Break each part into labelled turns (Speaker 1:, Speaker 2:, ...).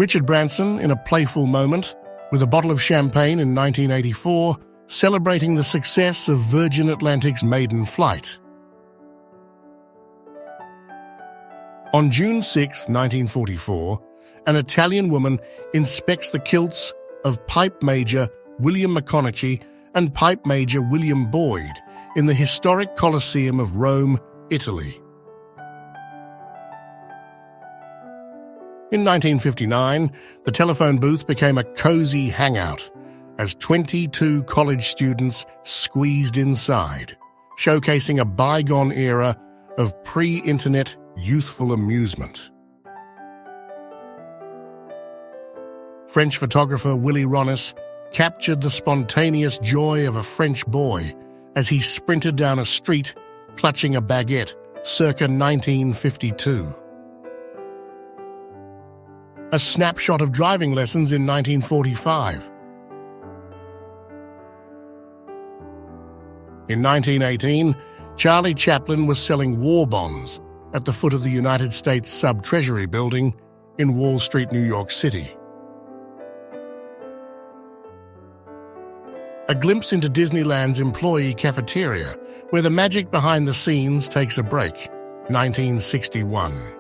Speaker 1: Richard Branson, in a playful moment, with a bottle of champagne in 1984, celebrating the success of Virgin Atlantic's maiden flight. On June 6, 1944, an Italian woman inspects the kilts of Pipe Major William MacConnachie and Pipe Major William Boyd in the historic Colosseum of Rome, Italy. In 1959, the telephone booth became a cozy hangout as 22 college students squeezed inside, showcasing a bygone era of pre-internet youthful amusement. French photographer Willy Ronis captured the spontaneous joy of a French boy as he sprinted down a street clutching a baguette, circa 1952. A snapshot of driving lessons in 1945. In 1918, Charlie Chaplin was selling war bonds at the foot of the United States Sub-Treasury Building in Wall Street, New York City. A glimpse into Disneyland's employee cafeteria, where the magic behind the scenes takes a break, 1961.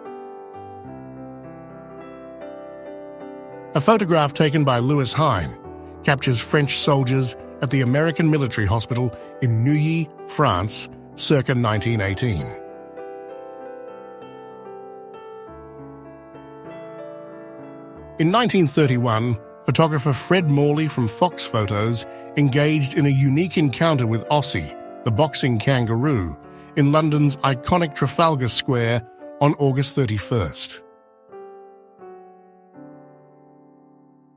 Speaker 1: A photograph taken by Louis Hine captures French soldiers at the American Military Hospital in Neuilly, France, circa 1918. In 1931, photographer Fred Morley from Fox Photos engaged in a unique encounter with Ossie, the boxing kangaroo, in London's iconic Trafalgar Square on August 31st.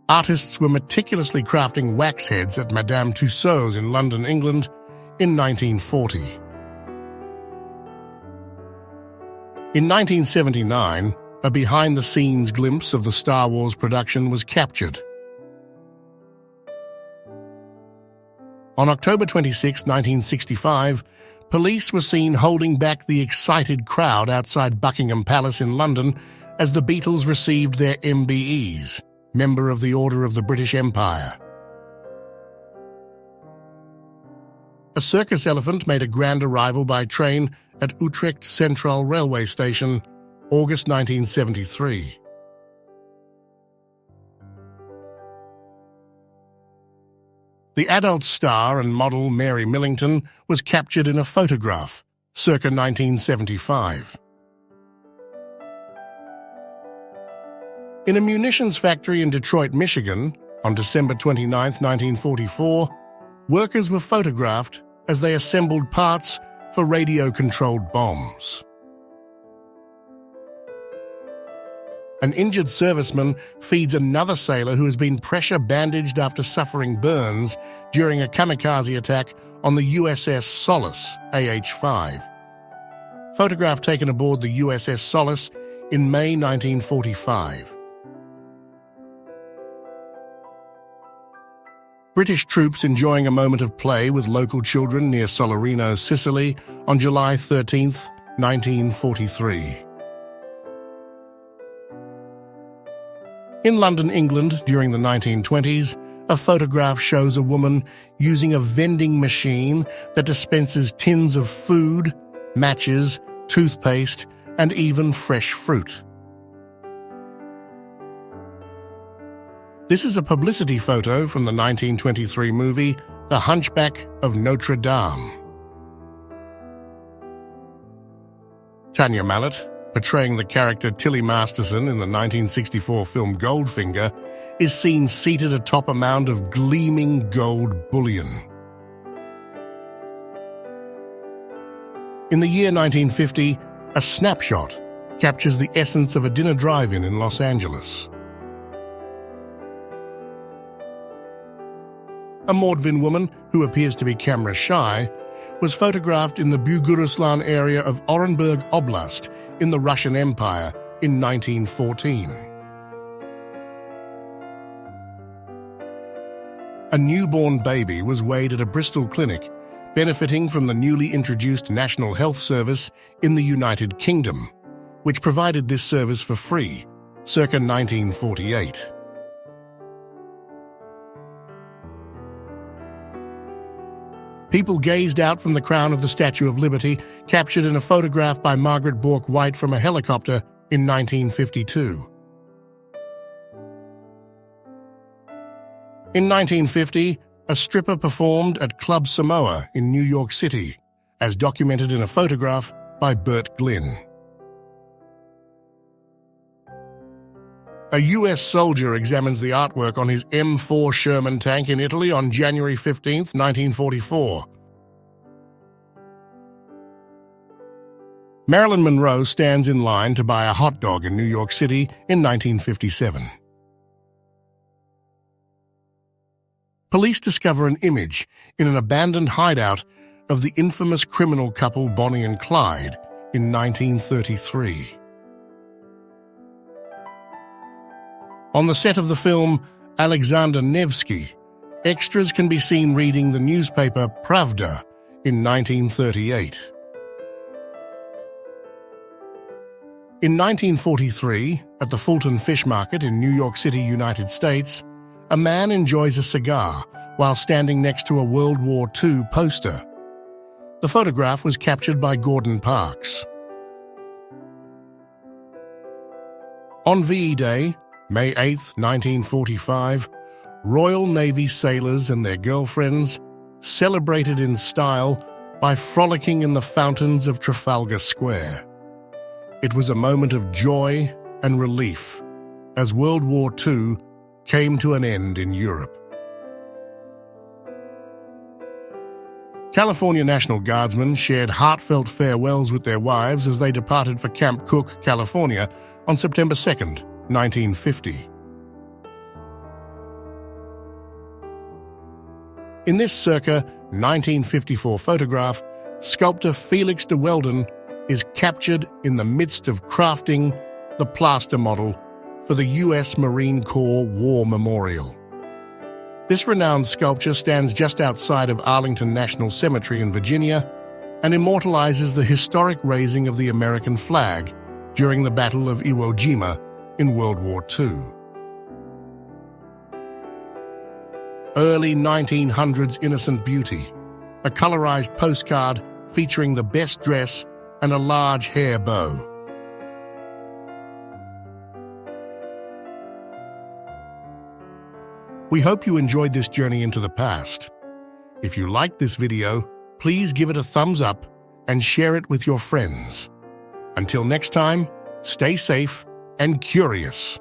Speaker 1: Artists were meticulously crafting wax heads at Madame Tussauds in London, England, in 1940. In 1979, a behind-the-scenes glimpse of the Star Wars production was captured. On October 26, 1965, police were seen holding back the excited crowd outside Buckingham Palace in London as the Beatles received their MBEs, Member of the Order of the British Empire. A circus elephant made a grand arrival by train at Utrecht Central Railway Station, August 1973. The adult star and model Mary Millington was captured in a photograph, circa 1975. In a munitions factory in Detroit, Michigan, on December 29, 1944, workers were photographed as they assembled parts for radio-controlled bombs. An injured serviceman feeds another sailor who has been pressure-bandaged after suffering burns during a kamikaze attack on the USS Solace, AH-5. Photograph taken aboard the USS Solace in May 1945. British troops enjoying a moment of play with local children near Solarino, Sicily, on July 13, 1943. In London, England, during the 1920s, a photograph shows a woman using a vending machine that dispenses tins of food, matches, toothpaste, and even fresh fruit. This is a publicity photo from the 1923 movie The Hunchback of Notre Dame. Tanya Mallet, portraying the character Tilly Masterson in the 1964 film Goldfinger, is seen seated atop a mound of gleaming gold bullion. In the year 1950, a snapshot captures the essence of a dinner drive-in in Los Angeles. A Mordvin woman, who appears to be camera shy, was photographed in the Buguruslan area of Orenburg Oblast in the Russian Empire in 1914. A newborn baby was weighed at a Bristol clinic, benefiting from the newly introduced National Health Service in the United Kingdom, which provided this service for free, circa 1948. People gazed out from the crown of the Statue of Liberty, captured in a photograph by Margaret Bourke-White from a helicopter in 1952. In 1950, a stripper performed at Club Samoa in New York City, as documented in a photograph by Bert Glynn. A U.S. soldier examines the artwork on his M4 Sherman tank in Italy on January 15, 1944. Marilyn Monroe stands in line to buy a hot dog in New York City in 1957. Police discover an image in an abandoned hideout of the infamous criminal couple Bonnie and Clyde in 1933. On the set of the film Alexander Nevsky, extras can be seen reading the newspaper Pravda in 1938. In 1943, at the Fulton Fish Market in New York City, United States, a man enjoys a cigar while standing next to a World War II poster. The photograph was captured by Gordon Parks. On VE Day, May 8, 1945, Royal Navy sailors and their girlfriends celebrated in style by frolicking in the fountains of Trafalgar Square. It was a moment of joy and relief as World War II came to an end in Europe. California National Guardsmen shared heartfelt farewells with their wives as they departed for Camp Cook, California on September 2, 1950. In this circa 1954 photograph, sculptor Felix de Weldon is captured in the midst of crafting the plaster model for the U.S. Marine Corps War Memorial. This renowned sculpture stands just outside of Arlington National Cemetery in Virginia and immortalizes the historic raising of the American flag during the Battle of Iwo Jima in World War II. Early 1900s Innocent Beauty, a colorized postcard featuring the best dress and a large hair bow. We hope you enjoyed this journey into the past. If you liked this video, please give it a thumbs up and share it with your friends. Until next time, stay safe and curious.